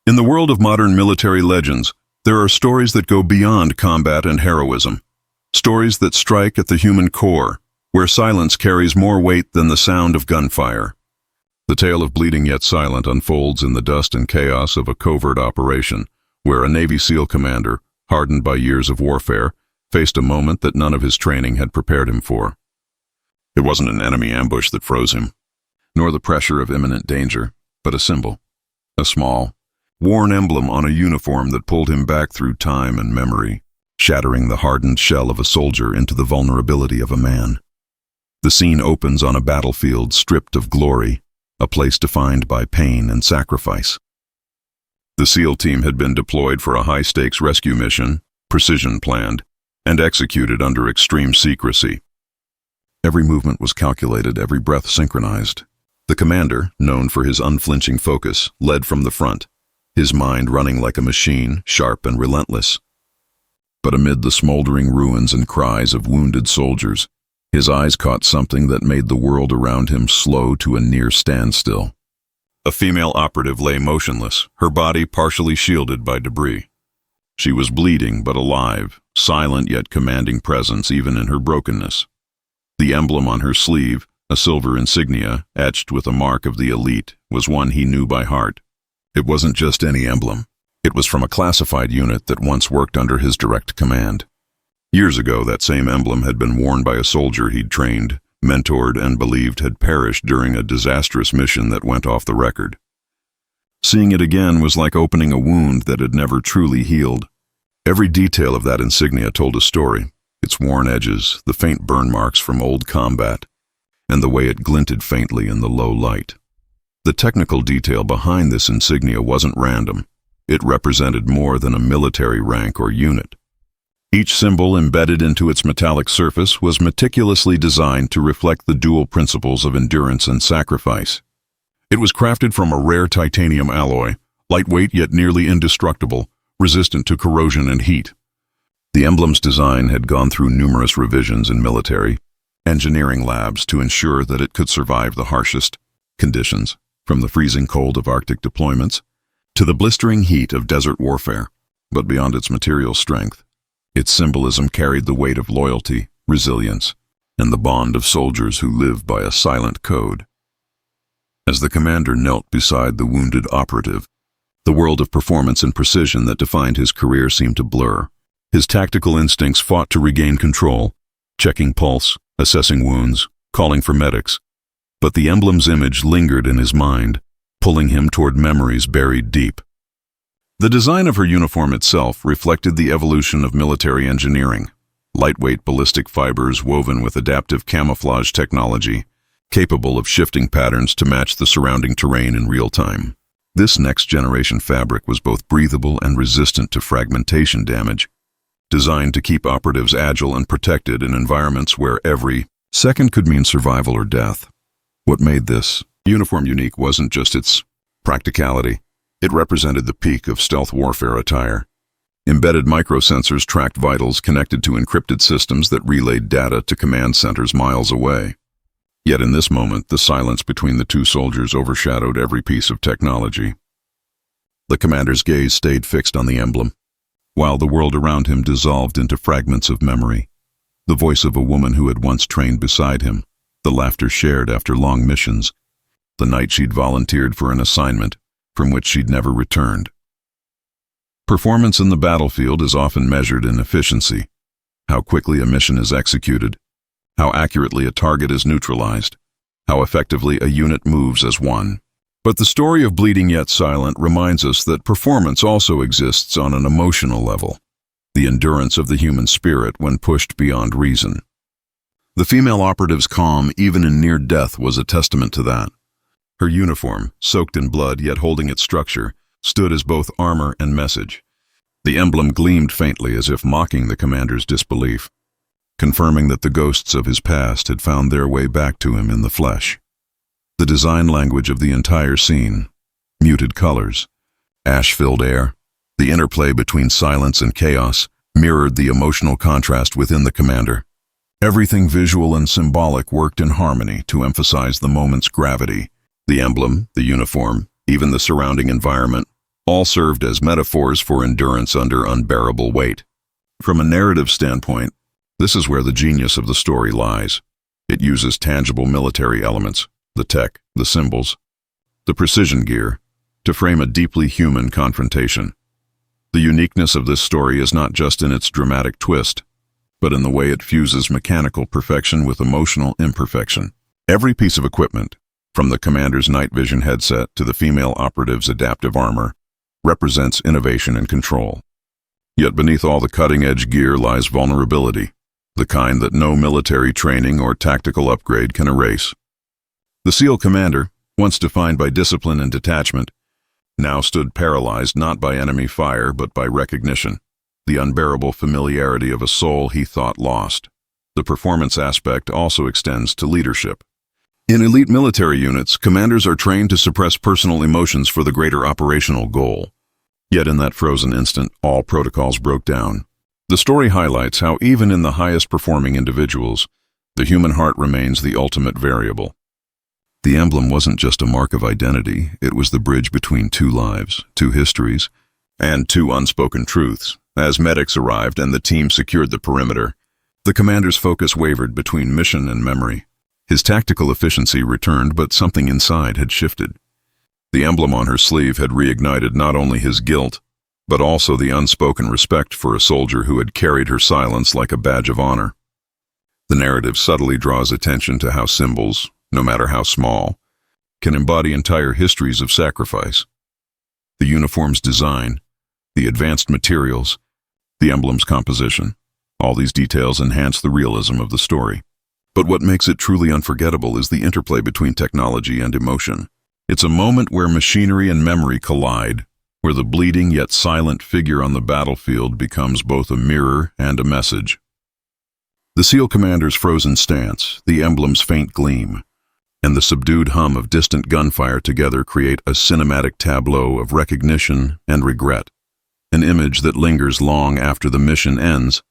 In the world of modern military legends, there are stories that go beyond combat and heroism. Stories that strike at the human core, where silence carries more weight than the sound of gunfire. The tale of Bleeding Yet Silent unfolds in the dust and chaos of a covert operation, where a Navy SEAL commander, hardened by years of warfare, faced a moment that none of his training had prepared him for. It wasn't an enemy ambush that froze him, nor the pressure of imminent danger, but a symbol, a small, worn emblem on a uniform that pulled him back through time and memory, shattering the hardened shell of a soldier into the vulnerability of a man. The scene opens on a battlefield stripped of glory, a place defined by pain and sacrifice. The SEAL team had been deployed for a high-stakes rescue mission, precision-planned, and executed under extreme secrecy. Every movement was calculated, every breath synchronized. The commander, known for his unflinching focus, led from the front, his mind running like a machine, sharp and relentless. But amid the smoldering ruins and cries of wounded soldiers, his eyes caught something that made the world around him slow to a near standstill. A female operative lay motionless, her body partially shielded by debris. She was bleeding but alive, silent yet commanding presence even in her brokenness. The emblem on her sleeve, a silver insignia etched with a mark of the elite, was one he knew by heart. It wasn't just any emblem. It was from a classified unit that once worked under his direct command. Years ago, that same emblem had been worn by a soldier he'd trained, mentored, and believed had perished during a disastrous mission that went off the record. Seeing it again was like opening a wound that had never truly healed. Every detail of that insignia told a story, its worn edges, the faint burn marks from old combat, and the way it glinted faintly in the low light. The technical detail behind this insignia wasn't random. It represented more than a military rank or unit. Each symbol embedded into its metallic surface was meticulously designed to reflect the dual principles of endurance and sacrifice. It was crafted from a rare titanium alloy, lightweight yet nearly indestructible, resistant to corrosion and heat. The emblem's design had gone through numerous revisions in military engineering labs to ensure that it could survive the harshest conditions, from the freezing cold of Arctic deployments to the blistering heat of desert warfare. But beyond its material strength, its symbolism carried the weight of loyalty, resilience, and the bond of soldiers who live by a silent code. As the commander knelt beside the wounded operative, the world of performance and precision that defined his career seemed to blur. His tactical instincts fought to regain control, checking pulse, assessing wounds, calling for medics. But the emblem's image lingered in his mind, pulling him toward memories buried deep. The design of her uniform itself reflected the evolution of military engineering, lightweight ballistic fibers woven with adaptive camouflage technology, capable of shifting patterns to match the surrounding terrain in real time. This next-generation fabric was both breathable and resistant to fragmentation damage, designed to keep operatives agile and protected in environments where every second could mean survival or death. What made this uniform unique wasn't just its practicality. It represented the peak of stealth warfare attire. Embedded microsensors tracked vitals connected to encrypted systems that relayed data to command centers miles away. Yet in this moment, the silence between the two soldiers overshadowed every piece of technology. The commander's gaze stayed fixed on the emblem, while the world around him dissolved into fragments of memory. The voice of a woman who had once trained beside him, the laughter shared after long missions, the night she'd volunteered for an assignment from which she'd never returned. Performance in the battlefield is often measured in efficiency, how quickly a mission is executed, how accurately a target is neutralized, how effectively a unit moves as one. But the story of Bleeding Yet Silent reminds us that performance also exists on an emotional level, the endurance of the human spirit when pushed beyond reason. The female operative's calm, even in near death, was a testament to that. Her uniform, soaked in blood yet holding its structure, stood as both armor and message. The emblem gleamed faintly as if mocking the commander's disbelief, confirming that the ghosts of his past had found their way back to him in the flesh. The design language of the entire scene, muted colors, ash-filled air, the interplay between silence and chaos, mirrored the emotional contrast within the commander. Everything visual and symbolic worked in harmony to emphasize the moment's gravity. The emblem, the uniform, even the surrounding environment, all served as metaphors for endurance under unbearable weight. From a narrative standpoint, this is where the genius of the story lies. It uses tangible military elements, the tech, the symbols, the precision gear, to frame a deeply human confrontation. The uniqueness of this story is not just in its dramatic twist, but in the way it fuses mechanical perfection with emotional imperfection. Every piece of equipment, from the commander's night vision headset to the female operative's adaptive armor, represents innovation and control. Yet beneath all the cutting-edge gear lies vulnerability, the kind that no military training or tactical upgrade can erase. The SEAL commander, once defined by discipline and detachment, now stood paralyzed not by enemy fire but by recognition, the unbearable familiarity of a soul he thought lost. The performance aspect also extends to leadership. In elite military units, commanders are trained to suppress personal emotions for the greater operational goal. Yet in that frozen instant, all protocols broke down. The story highlights how even in the highest performing individuals, the human heart remains the ultimate variable. The emblem wasn't just a mark of identity, it was the bridge between two lives, two histories, and two unspoken truths. As medics arrived and the team secured the perimeter, the commander's focus wavered between mission and memory. His tactical efficiency returned, but something inside had shifted. The emblem on her sleeve had reignited not only his guilt, but also the unspoken respect for a soldier who had carried her silence like a badge of honor. The narrative subtly draws attention to how symbols, no matter how small, can embody entire histories of sacrifice. The uniform's design, the advanced materials, the emblem's composition, all these details enhance the realism of the story. But what makes it truly unforgettable is the interplay between technology and emotion. It's a moment where machinery and memory collide, where the bleeding yet silent figure on the battlefield becomes both a mirror and a message. The SEAL commander's frozen stance, the emblem's faint gleam, and the subdued hum of distant gunfire together create a cinematic tableau of recognition and regret, an image that lingers long after the mission ends,